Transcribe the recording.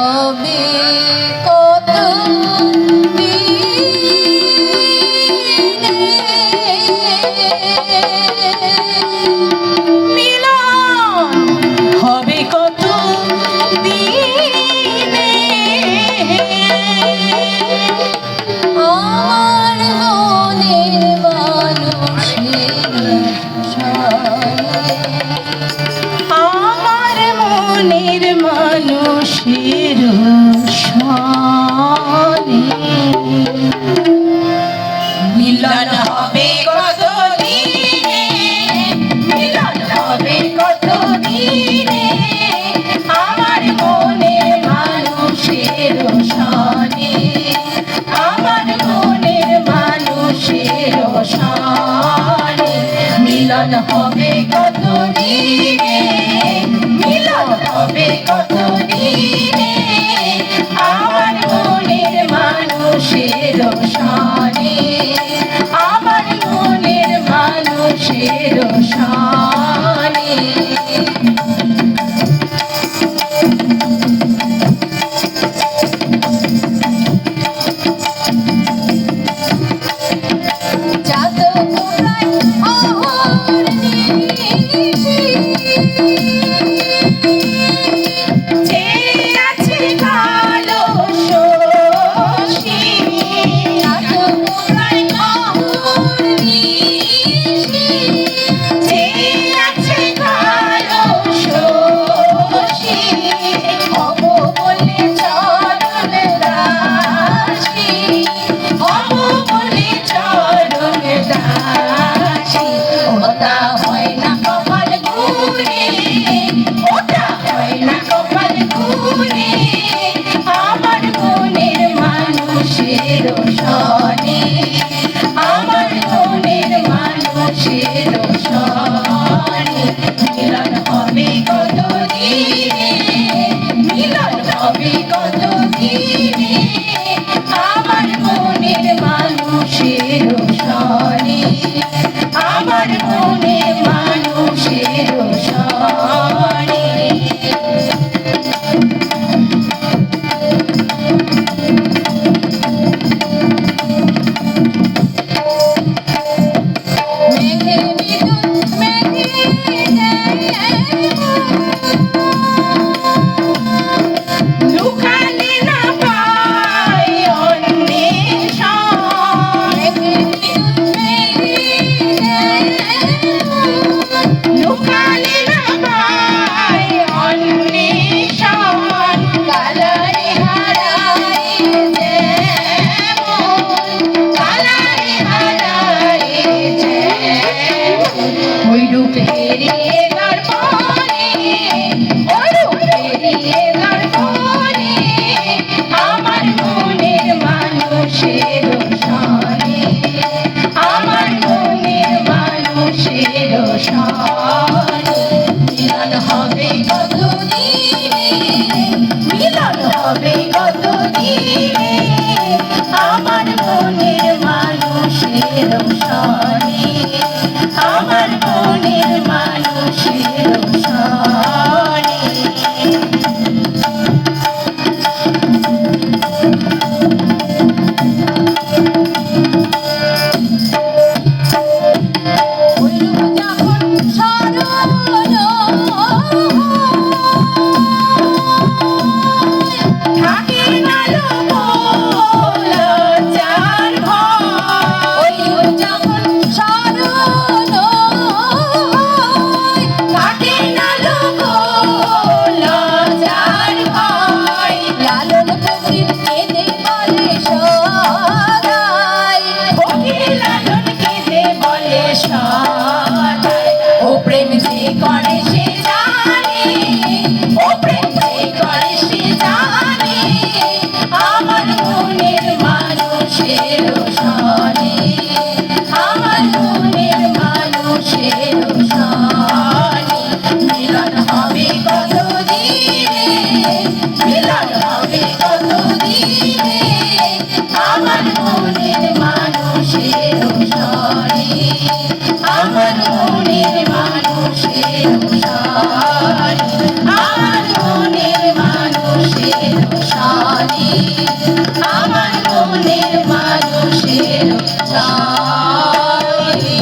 হবে কত মিলন হবে কত আমার মনের মানুষের সনে মিলন হবে কত দিনে, মিলন হবে কত দিনে, আমার মনের মানুষের সনে, আমার মনের মানুষের সনে। মিলন হবে কত দিনে, মিলন হবে কত দিনে, আমার মনের মানুষের সনে, আমার মনের মানুষের সনে। মিলন হবে কত দিনে, মিলন হবে কত দিনে, আমার মনের মানুষের সনে, আমার মনের মানুষের সনে। আমার মনের মানুষের আমার মনের মানুষের হবে আমার মনের মানুষের প্রাণে।